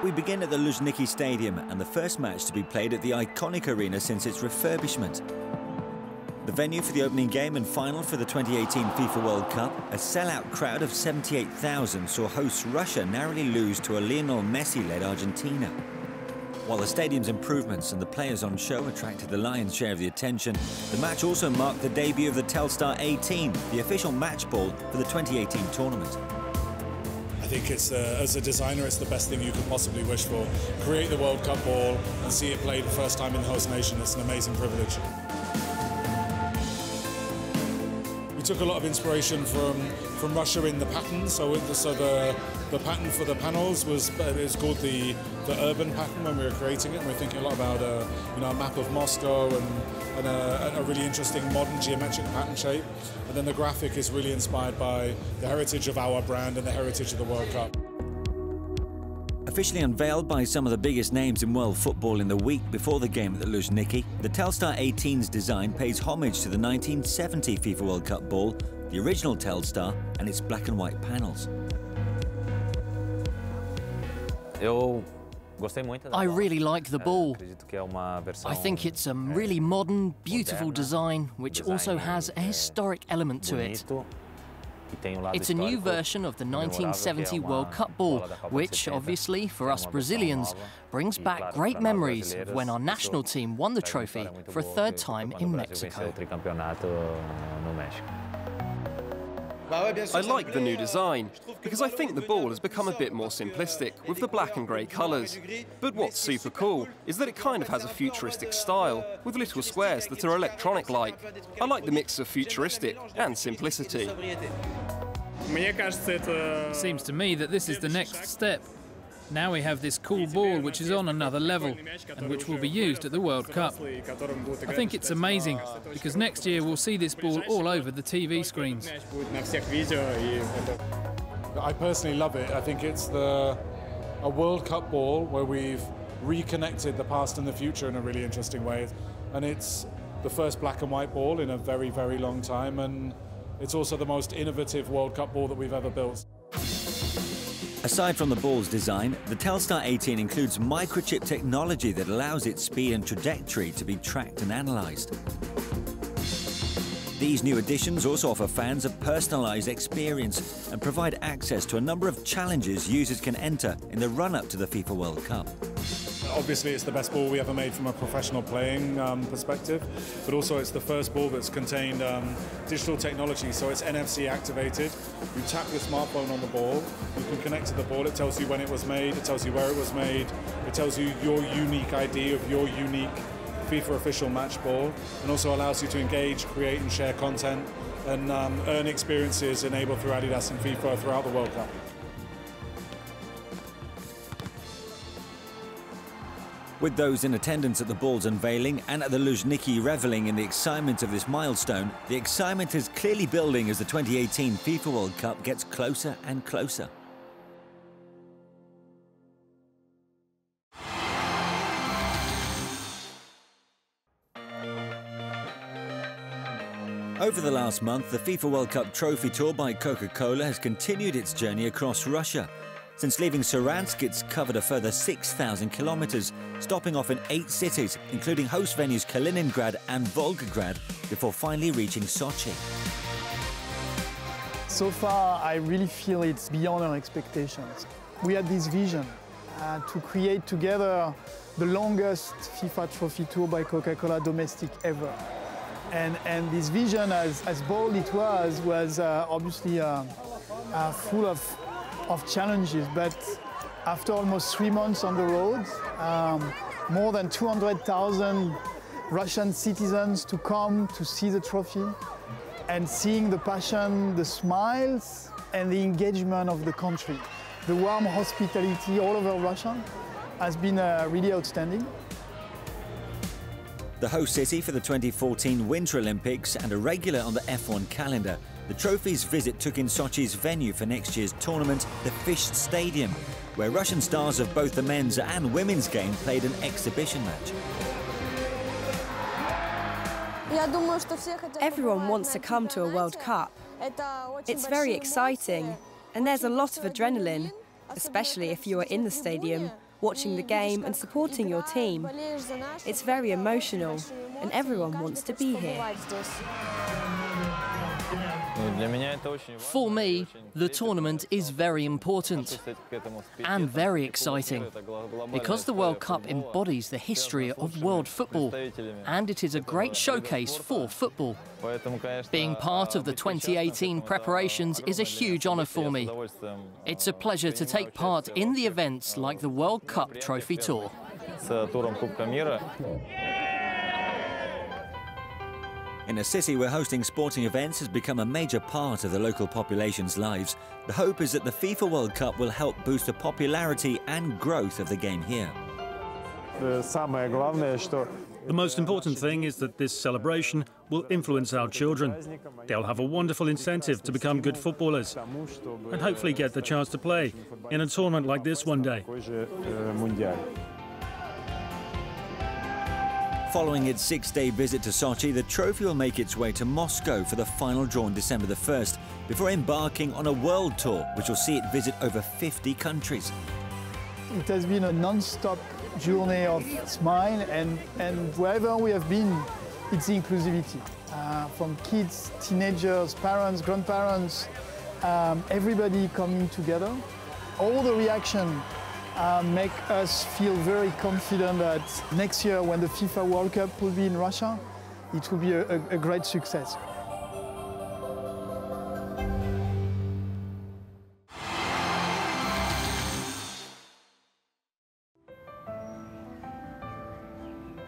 We begin at the Luzhniki Stadium and the first match to be played at the iconic arena since its refurbishment. The venue for the opening game and final for the 2018 FIFA World Cup, a sellout crowd of 78,000 saw hosts Russia narrowly lose to a Lionel Messi-led Argentina. While the stadium's improvements and the players on show attracted the lion's share of the attention, the match also marked the debut of the Telstar 18, the official match ball for the 2018 tournament. I think it's, as a designer, it's the best thing you could possibly wish for. Create the World Cup ball and see it played the first time in the host nation. It's an amazing privilege. We took a lot of inspiration from Russia in the pattern. So the pattern for the panels was called the urban pattern when we were creating it. And we're thinking a lot about a map of Moscow and a really interesting modern geometric pattern shape. And then the graphic is really inspired by the heritage of our brand and the heritage of the World Cup. Officially unveiled by some of the biggest names in world football in the week before the game at the Luzhniki, the Telstar 18's design pays homage to the 1970 FIFA World Cup ball, the original Telstar, and its black and white panels. I really like the ball. I think it's a really modern, beautiful design, which also has a historic element to it. It's a new version of the 1970 World Cup ball, which, obviously, for us Brazilians, brings back great memories of when our national team won the trophy for a third time in Mexico. I like the new design, because I think the ball has become a bit more simplistic with the black and grey colours. But what's super cool is that it kind of has a futuristic style, with little squares that are electronic-like. I like the mix of futuristic and simplicity. It seems to me that this is the next step. Now we have this cool ball which is on another level and which will be used at the World Cup. I think it's amazing because next year we'll see this ball all over the TV screens. I personally love it. I think it's a World Cup ball where we've reconnected the past and the future in a really interesting way. And it's the first black and white ball in a very, very long time. And it's also the most innovative World Cup ball that we've ever built. Aside from the ball's design, the Telstar 18 includes microchip technology that allows its speed and trajectory to be tracked and analysed. These new additions also offer fans a personalised experience and provide access to a number of challenges users can enter in the run-up to the FIFA World Cup. Obviously, it's the best ball we ever made from a professional playing perspective, but also it's the first ball that's contained digital technology, so it's NFC activated. You tap your smartphone on the ball, you can connect to the ball, it tells you when it was made, it tells you where it was made, it tells you your unique ID of your unique FIFA official match ball, and also allows you to engage, create and share content and earn experiences enabled through Adidas and FIFA throughout the World Cup. With those in attendance at the ball's unveiling and at the Luzhniki revelling in the excitement of this milestone, the excitement is clearly building as the 2018 FIFA World Cup gets closer and closer. Over the last month, the FIFA World Cup trophy tour by Coca-Cola has continued its journey across Russia. Since leaving Saransk, it's covered a further 6,000 kilometers, stopping off in 8 cities, including host venues Kaliningrad and Volgograd, before finally reaching Sochi. So far, I really feel it's beyond our expectations. We had this vision to create together the longest FIFA trophy tour by Coca-Cola domestic ever. And this vision, as bold it was obviously full of challenges, but after almost 3 months on the road, more than 200,000 Russian citizens to come to see the trophy, and seeing the passion, the smiles, and the engagement of the country. The warm hospitality all over Russia has been really outstanding. The host city for the 2014 Winter Olympics and a regular on the F1 calendar, the trophy's visit took in Sochi's venue for next year's tournament, the Fish Stadium, where Russian stars of both the men's and women's game played an exhibition match. Everyone wants to come to a World Cup. It's very exciting, and there's a lot of adrenaline, especially if you are in the stadium, watching the game and supporting your team. It's very emotional, and everyone wants to be here. For me, the tournament is very important and very exciting because the World Cup embodies the history of world football and it is a great showcase for football. Being part of the 2018 preparations is a huge honour for me. It's a pleasure to take part in the events like the World Cup Trophy Tour. In a city where hosting sporting events has become a major part of the local population's lives, the hope is that the FIFA World Cup will help boost the popularity and growth of the game here. The most important thing is that this celebration will influence our children. They'll have a wonderful incentive to become good footballers and hopefully get the chance to play in a tournament like this one day. Following its 6-day visit to Sochi, the trophy will make its way to Moscow for the final draw on December the 1st, before embarking on a world tour, which will see it visit over 50 countries. It has been a non-stop journey of smile, and wherever we have been, it's inclusivity. From kids, teenagers, parents, grandparents, everybody coming together. All the reaction make us feel very confident that next year, when the FIFA World Cup will be in Russia, it will be a great success.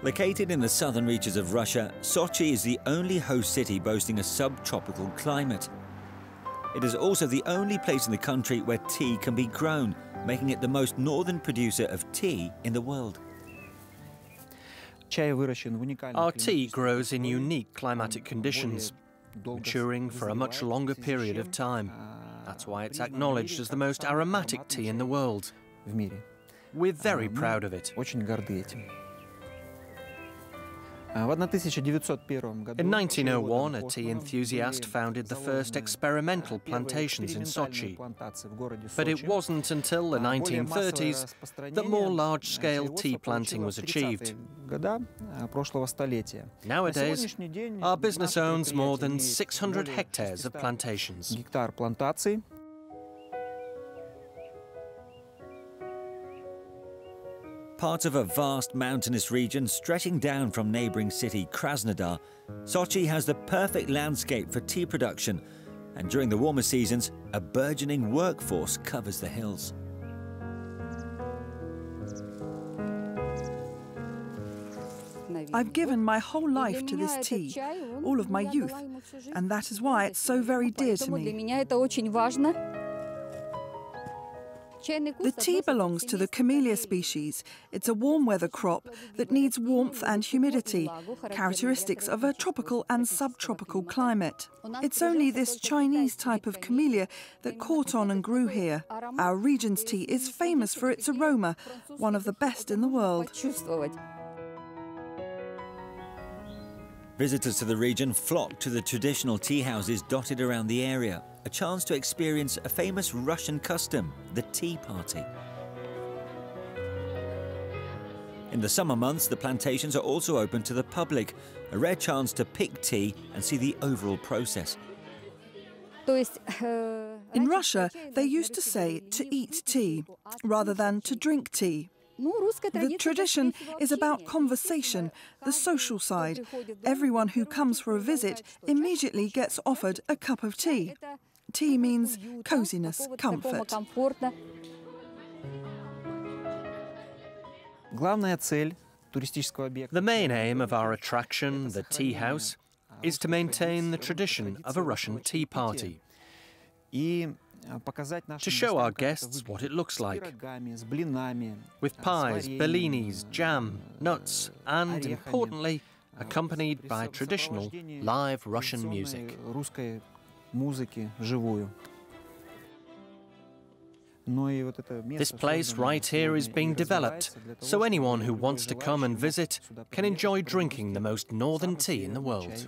Located in the southern reaches of Russia, Sochi is the only host city boasting a subtropical climate. It is also the only place in the country where tea can be grown, making it the most northern producer of tea in the world. Our tea grows in unique climatic conditions, maturing for a much longer period of time. That's why it's acknowledged as the most aromatic tea in the world. We're very proud of it. In 1901, a tea enthusiast founded the first experimental plantations in Sochi. But it wasn't until the 1930s that more large-scale tea planting was achieved. Nowadays, our business owns more than 600 hectares of plantations. Part of a vast mountainous region stretching down from neighbouring city Krasnodar, Sochi has the perfect landscape for tea production, and during the warmer seasons, a burgeoning workforce covers the hills. I've given my whole life to this tea, all of my youth, and that is why it's so very dear to me. The tea belongs to the Camellia species. It's a warm weather crop that needs warmth and humidity, characteristics of a tropical and subtropical climate. It's only this Chinese type of camellia that caught on and grew here. Our region's tea is famous for its aroma, one of the best in the world. Visitors to the region flock to the traditional tea houses dotted around the area, a chance to experience a famous Russian custom, the tea party. In the summer months, the plantations are also open to the public, a rare chance to pick tea and see the overall process. In Russia, they used to say to eat tea rather than to drink tea. The tradition is about conversation, the social side. Everyone who comes for a visit immediately gets offered a cup of tea. Tea means coziness, comfort. The main aim of our attraction, the tea house, is to maintain the tradition of a Russian tea party, to show our guests what it looks like, with pies, bellinis, jam, nuts, and, importantly, accompanied by traditional live Russian music. This place right here is being developed, so anyone who wants to come and visit can enjoy drinking the most northern tea in the world.